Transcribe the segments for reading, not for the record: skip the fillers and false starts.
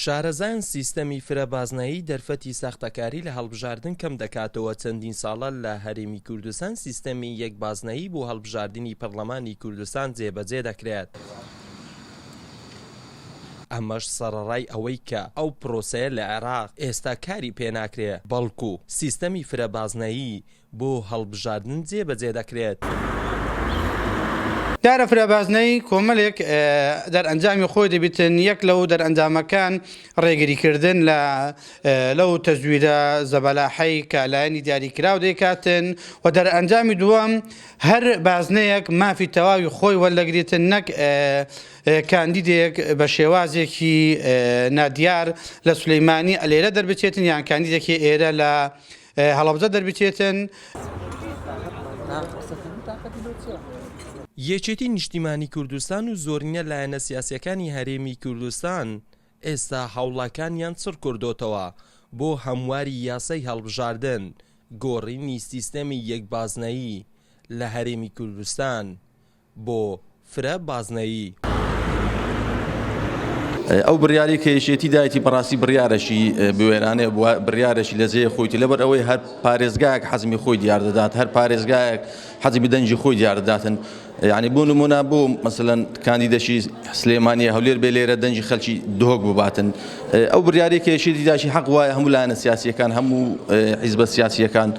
شارەزایان سیستەمی فرەبازنایی دەرفەتی ساختەکاری لە هەڵبژاردن کەم دەکاتەوە. چەندین ساڵە لە هەرێمی کوردستان سیستەمی یەکبازنایی بۆ هەڵبژاردننی پەرلەمانی کوردستان جێبەجێ دەکرێت. ئەمەش سەرەڕای ئەوەی کە ئەو پرۆسەیە لە عێراق ئێستا کاری پێناکرێ، بەڵکو سیستەمی فرەبازنایی بۆ هەڵبژاردن جێبەجێ دەکرێت. دارە فرەبازنەی کۆمەڵێک دەرئەنجامی خۆی دەبێتن یەک لەو دەرئەنجامەکان ڕێگریکردن لەو تەزویرە زەبەلاحەی کە لایەنی دیاریکراو دەیکاتن و دەرئەنجامی دووەم هەر بازنەیەک مافی تەواوی خۆی وەرلەگرێتن، نەک کاندیدێک بە شێوازێکی نادیار لە سولەیمانی لێرە دەربچێتن یان کاندیدێکی ئێرە لە هەڵەبجە دەربچێتن. یەکێتی نیشتیمانی کوردستان و زۆرینە لایەنە سیاسیەکانی هەرێمی کوردستان ئێستا هەوڵەکانیان چڕ کردوتەوە بۆ هەمواری یاسای هەڵبژاردن، گۆڕینی سیستەمی یەکبازنایی لە هەرێمی کوردستان بۆ فرەبازنایی. ئەو بڕیاری کە یەشێتی دایەتی بەڕاستی بڕیارەشی بوێرانەیە، بڕیارەشی لە جێ خۆیتی، لەبەر ئەوەی هەر پارێزگایەک حەزمی خۆی دیار دەدات، هەر پارێزگایەک حەزمی دەنجی خۆی دیار دەداتن. یعنی بۆ نمونە بۆ مەسەلەن کاندیدەشی سلێمانیە هەولێر بێ لێرە دەنجی خەڵکی دۆک بباتن. ئەو بڕیاری کە یەشێتی دایەتی حەق وایە هەموو لایەنە سیاسیەکان، هەموو حیزبە سیاسیەکان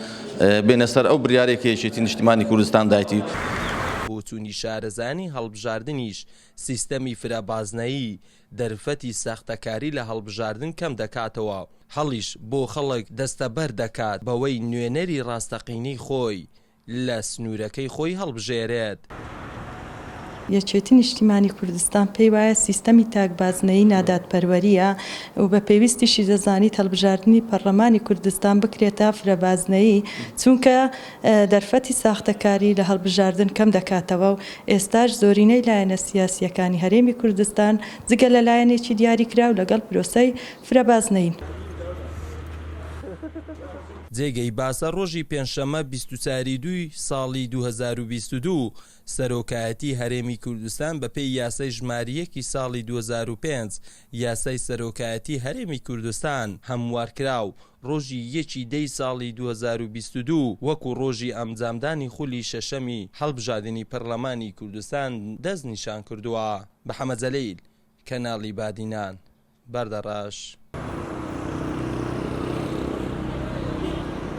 بێنە سەر ئەو بڕیارێک کە یەشێتی نیشتیمانی کوردستان دایەتی. بۆچوونی شارەزانی هەڵبژاردنیش سیستەمی فرەبازنایی دەرفەتی ساختەکاری لە هەڵبژاردن کەم دەکاتەوە، هەڵیش بۆ خەڵک دەستەبەر دەکات بەوەی نوێنەری ڕاستەقینەی خۆی لە سنوورەکەی خۆی هەڵبژێرێت. یەکێتی نیشتیمانی کوردستان پێی وایە سیستەمی تاکبازنەیی نادادپەروەریە و بە پێویستیشی دەزانیت هەڵبژاردننی پەرلەمانی کوردستان بکرێتە فرەبازنەیی، چونکە دەرفەتی ساختەکاری لە هەڵبژاردن کەم دەکاتەوە و ئێستاش زۆرینەی لایەنە سیاسیەکانی هەرێمی کوردستان جگە لە لایەنێکی دیاریکراو لەگەڵ پرۆسەی فرەبازنەین. جێگەی باسە ڕۆژی پێنجشەممە 24/2 ساڵی 2022 سەرۆکایەتی هەرێمی کوردستان بەپێی یاسای ژمارەیەکی ساڵی 2005 یاسای سەرۆکایەتی هەرێمی کوردستان هەموارکراو ڕۆژی 1 ساڵی 2022 وەکو ڕۆژی ئەنجامدانی خولی شەشەمی هەڵبژاردننی پەرلەمانی کوردستان دەست نیشان کردووە. بەحەمەد جەلیل، کەناڵی بادینان، بەردەڕاش.